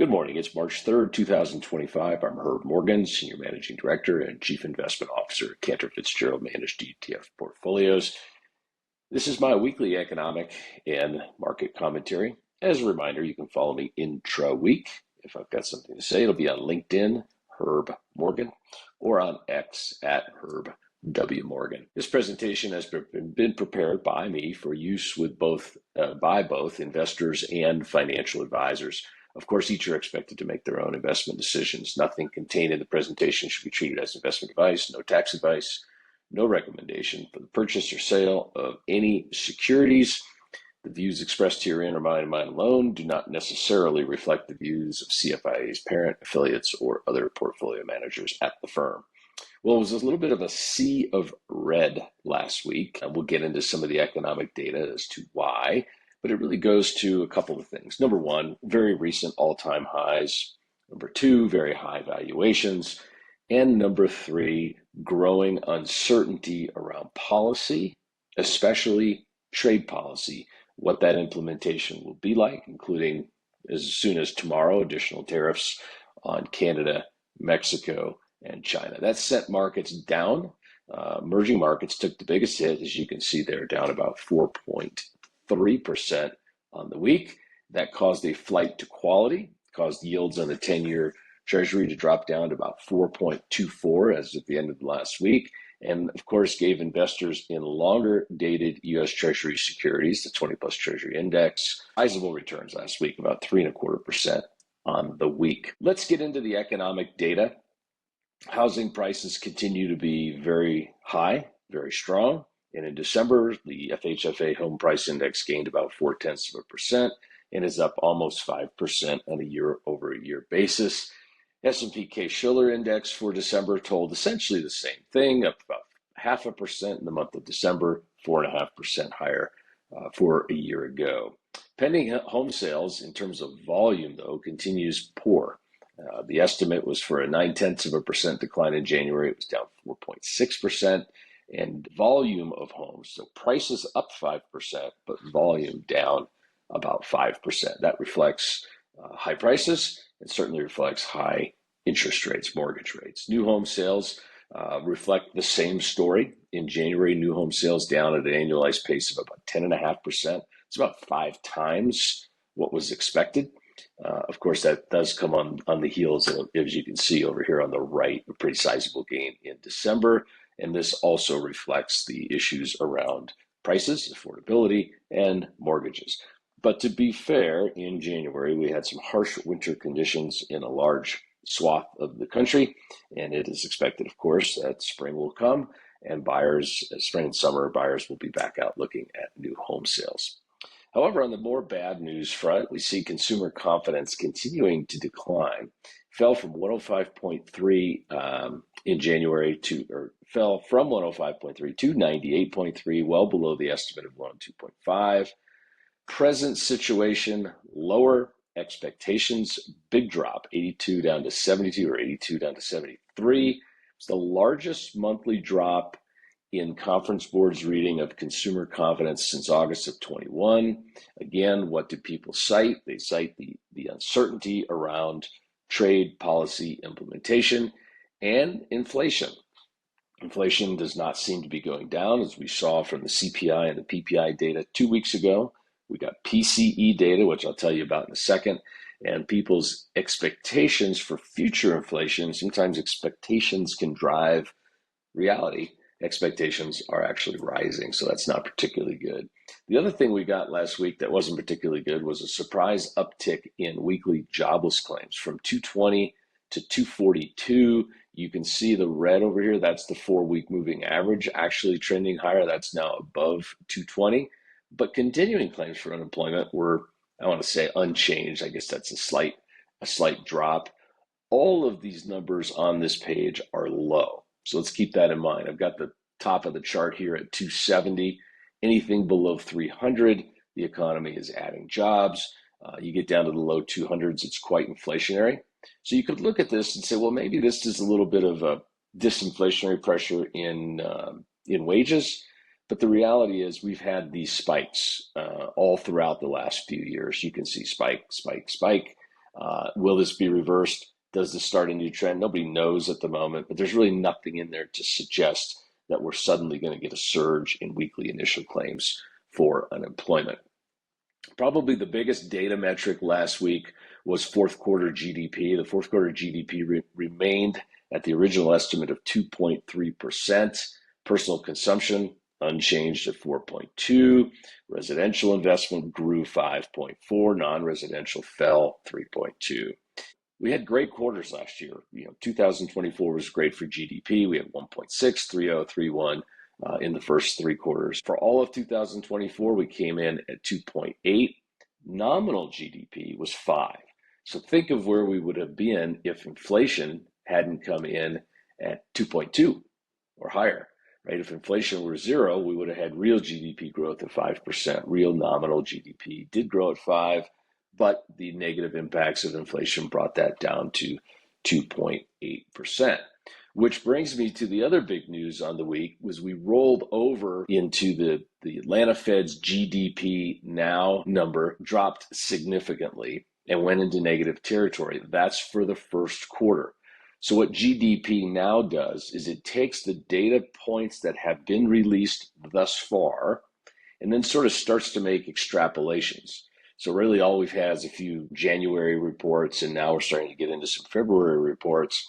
Good morning. It's March 3rd, 2025. I'm Herb Morgan, Senior Managing Director and Chief Investment Officer at Cantor Fitzgerald Managed ETF Portfolios. This is my weekly economic and market commentary. As a reminder, you can follow me intra-week. If I've got something to say, it'll be on LinkedIn, Herb Morgan, or on X at Herb W. Morgan. This presentation has been prepared by me for use with by both investors and financial advisors. Of course, each are expected to make their own investment decisions. Nothing contained in the presentation should be treated as investment advice, no tax advice, no recommendation for the purchase or sale of any securities. The views expressed herein are mine and mine alone, do not necessarily reflect the views of CFIA's parent, affiliates, or other portfolio managers at the firm. Well, it was a little bit of a sea of red last week, and we'll get into some of the economic data as to why. But it really goes to a couple of things. Number one, very recent all-time highs. Number two, very high valuations. And number three, growing uncertainty around policy, especially trade policy, what that implementation will be like, including as soon as tomorrow, additional tariffs on Canada, Mexico, and China. That sent markets down. Emerging markets took the biggest hit, as you can see there, down about 4.3% on the week. That caused a flight to quality, caused yields on the 10-year Treasury to drop down to about 4.24 as of the end of the last week, and of course gave investors in longer dated U.S. Treasury securities, the 20-plus Treasury Index, sizable returns last week, about 3.25% on the week. Let's get into the economic data. Housing prices continue to be very high, very strong. And in December, the FHFA Home Price Index gained about 0.4% and is up almost 5% on a year-over-year basis. S&P Case-Shiller Index for December told essentially the same thing, up about 0.5% in the month of December, 4.5% higher for a year ago. Pending home sales in terms of volume, though, continues poor. The estimate was for a 0.9% decline in January. It was down 4.6%. And volume of homes, so prices up 5%, but volume down about 5%. That reflects high prices and certainly reflects high interest rates, mortgage rates. New home sales reflect the same story. In January, new home sales down at an annualized pace of about 10.5%. It's about 5 times what was expected. Of course, that does come on the heels of, as you can see over here on the right, a pretty sizable gain in December. And this also reflects the issues around prices, affordability, and mortgages. But to be fair, in January, we had some harsh winter conditions in a large swath of the country. And it is expected, of course, that spring will come and spring and summer buyers will be back out looking at new home sales. However, on the more bad news front, we see consumer confidence continuing to decline. Fell from 105.3 in January fell from 105.3 to 98.3, well below the estimate of 102.5. Present situation, lower expectations, big drop, 82 down to 72 or 82 down to 73. It's the largest monthly drop in Conference Board's reading of consumer confidence since August of 21. Again, what do people cite? They cite the uncertainty around trade policy implementation and inflation. Inflation does not seem to be going down, as we saw from the CPI and the PPI data 2 weeks ago. We got PCE data, which I'll tell you about in a second, and people's expectations for future inflation. Sometimes expectations can drive reality. Expectations are actually rising, so that's not particularly good. The other thing we got last week that wasn't particularly good was a surprise uptick in weekly jobless claims from 220 to 242. You can see the red over here. That's the 4-week moving average actually trending higher. That's now above 220. But continuing claims for unemployment were, I want to say, unchanged. I guess that's a slight drop. All of these numbers on this page are low. So let's keep that in mind. I've got the top of the chart here at 270. Anything below 300, the economy is adding jobs. You get down to the low 200s, it's quite inflationary. So you could look at this and say, well, maybe this is a little bit of a disinflationary pressure in wages. But the reality is we've had these spikes all throughout the last few years. You can see spike, spike, spike. Will this be reversed? Does this start a new trend? Nobody knows at the moment, but there's really nothing in there to suggest that we're suddenly going to get a surge in weekly initial claims for unemployment. Probably the biggest data metric last week was fourth quarter GDP. The fourth quarter GDP remained at the original estimate of 2.3%. Personal consumption unchanged at 4.2. Residential investment grew 5.4. Non-residential fell 3.2. We had great quarters last year. 2024 was great for GDP. We had 1.63031 in the first three quarters. For all of 2024, we came in at 2.8. Nominal GDP was 5. So think of where we would have been if inflation hadn't come in at 2.2 or higher, right? If inflation were 0, we would have had real GDP growth of 5%. Real nominal GDP did grow at 5, but the negative impacts of inflation brought that down to 2.8%. Which brings me to the other big news on the week was we rolled over into the Atlanta Fed's GDP now number dropped significantly and went into negative territory. That's for the first quarter. So what GDP now does is it takes the data points that have been released thus far and then sort of starts to make extrapolations. So really all we've had is a few January reports, and now we're starting to get into some February reports,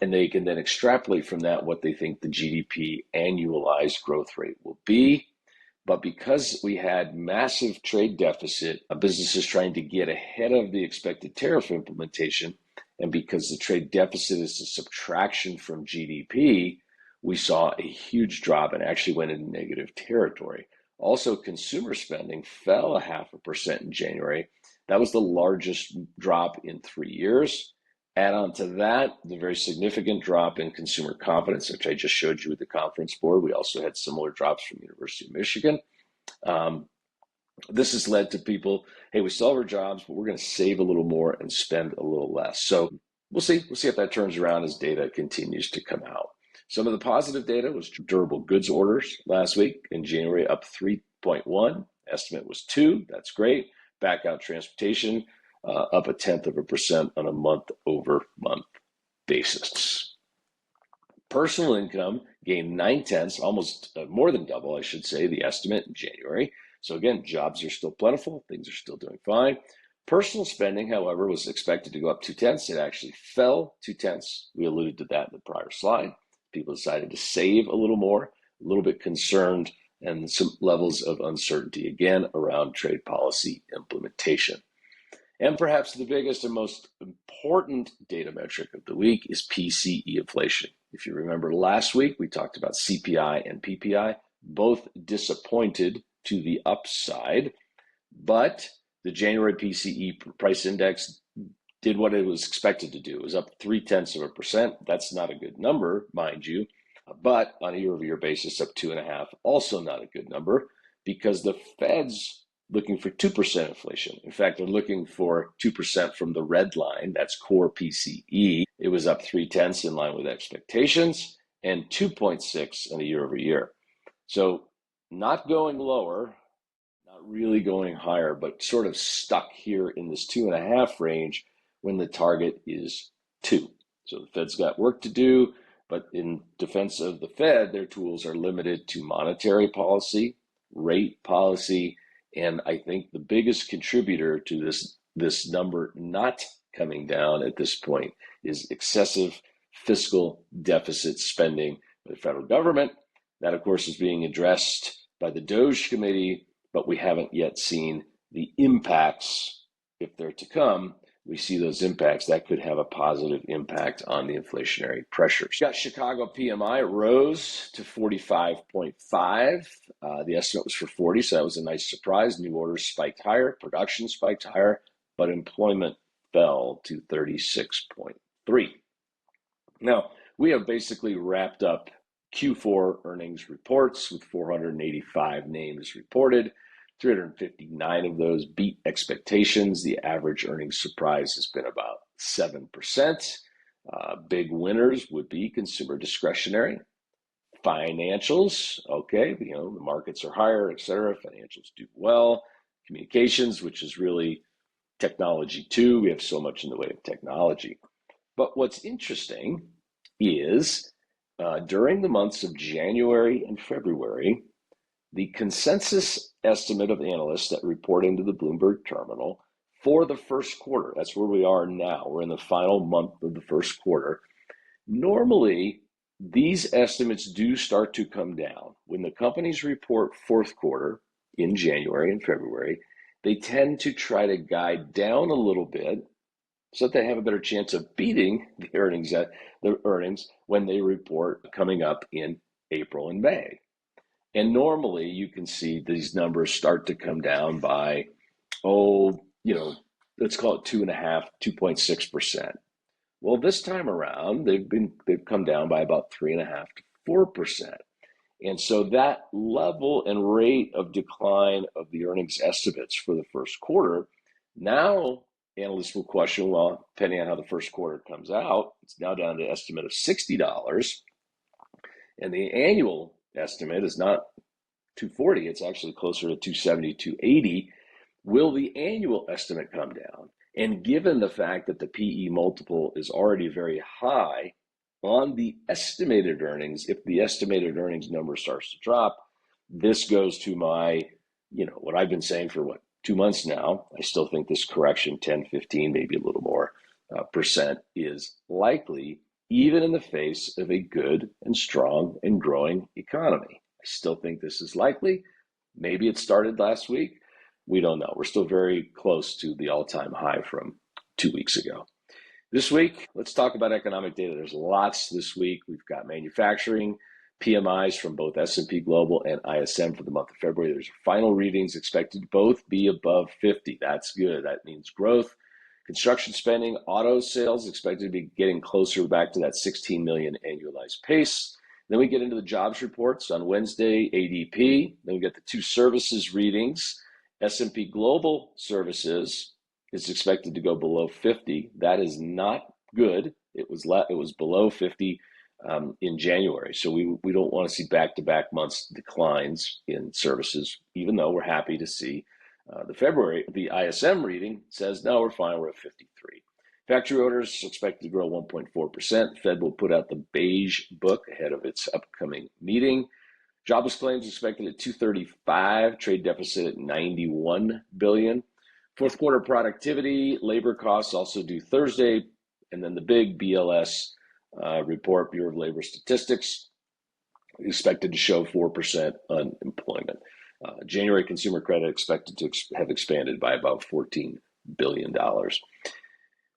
and they can then extrapolate from that what they think the GDP annualized growth rate will be. But because we had massive trade deficit, businesses trying to get ahead of the expected tariff implementation, and because the trade deficit is a subtraction from GDP, we saw a huge drop and actually went into negative territory. Also, consumer spending fell 0.5% in January. That was the largest drop in 3 years. Add on to that the very significant drop in consumer confidence, which I just showed you with the Conference Board. We also had similar drops from the University of Michigan. This has led to people, hey, we still have our jobs, but we're going to save a little more and spend a little less. So we'll see. We'll see if that turns around as data continues to come out. Some of the positive data was durable goods orders last week in January, up 3.1. Estimate was 2. That's great. Back out transportation, up 0.1% on a month-over-month basis. Personal income gained 0.9, almost more than double, I should say, the estimate in January. So again, jobs are still plentiful. Things are still doing fine. Personal spending, however, was expected to go up 0.2. It actually fell 0.2. We alluded to that in the prior slide. People decided to save a little more, a little bit concerned, and some levels of uncertainty, again, around trade policy implementation. And perhaps the biggest and most important data metric of the week is PCE inflation. If you remember last week, we talked about CPI and PPI, both disappointed to the upside, but the January PCE price index did what it was expected to do. It was up 0.3%. That's not a good number, mind you, but on a year-over-year basis, up 2.5%. Also not a good number because the Fed's looking for 2% inflation. In fact, they're looking for 2% from the red line. That's core PCE. It was up 0.3 in line with expectations and 2.6 on a year-over-year. So not going lower, not really going higher, but sort of stuck here in this 2.5 range when the target is 2. So the Fed's got work to do, but in defense of the Fed, their tools are limited to monetary policy, rate policy, and I think the biggest contributor to this number not coming down at this point is excessive fiscal deficit spending by the federal government. That, of course, is being addressed by the DOGE committee, but we haven't yet seen the impacts. If they're to come, we see those impacts. That could have a positive impact on the inflationary pressures. Got Chicago PMI rose to 45.5. The estimate was for 40, so that was a nice surprise. New orders spiked higher, production spiked higher, but employment fell to 36.3. Now, we have basically wrapped up Q4 earnings reports with 485 names reported. 359 of those beat expectations. The average earnings surprise has been about 7%. Big winners would be consumer discretionary, financials. Okay, the markets are higher, et cetera. Financials do well. Communications, which is really technology too. We have so much in the way of technology. But what's interesting is during the months of January and February, the consensus estimate of analysts that report into the Bloomberg terminal for the first quarter, that's where we are now, we're in the final month of the first quarter. Normally, these estimates do start to come down. When the companies report fourth quarter in January and February, they tend to try to guide down a little bit so that they have a better chance of beating the earnings when they report coming up in April and May. And normally you can see these numbers start to come down by, let's call it 2.5, 2.6%. Well, this time around, they've come down by about 3.5 to 4%. And so that level and rate of decline of the earnings estimates for the first quarter, now analysts will question, well, depending on how the first quarter comes out, it's now down to an estimate of $60. And the annual estimate is not 240, it's actually closer to 270, 280. Will the annual estimate come down? And given the fact that the PE multiple is already very high on the estimated earnings, if the estimated earnings number starts to drop, this goes to my, what I've been saying for 2 months now. I still think this correction, 10, 15, maybe a little more percent is likely, even in the face of a good and strong and growing economy. I still think this is likely. Maybe it started last week. We don't know. We're still very close to the all-time high from 2 weeks ago. This week, let's talk about economic data. There's lots this week. We've got manufacturing, PMIs from both S&P Global and ISM for the month of February. There's final readings expected to both be above 50. That's good. That means growth. Construction spending, auto sales expected to be getting closer back to that 16 million annualized pace. Then we get into the jobs reports on Wednesday, ADP. Then we get the two services readings. S&P Global Services is expected to go below 50. That is not good. It was below 50 in January. So we don't want to see back-to-back months declines in services, even though we're happy to see the ISM reading says, no, we're fine, we're at 53. Factory orders expected to grow 1.4%. Fed will put out the beige book ahead of its upcoming meeting. Jobless claims expected at 235, trade deficit at 91 billion. Fourth quarter productivity, labor costs also due Thursday, and then the big BLS report, Bureau of Labor Statistics, expected to show 4% unemployment. January consumer credit expected to have expanded by about $14 billion.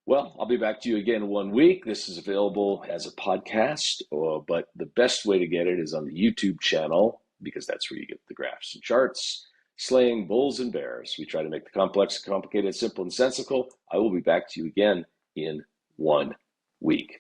Well, I'll be back to you again in 1 week. This is available as a podcast, but the best way to get it is on the YouTube channel, because that's where you get the graphs and charts. Slaying Bulls and Bears. We try to make the complex complicated, simple, and sensical. I will be back to you again in 1 week.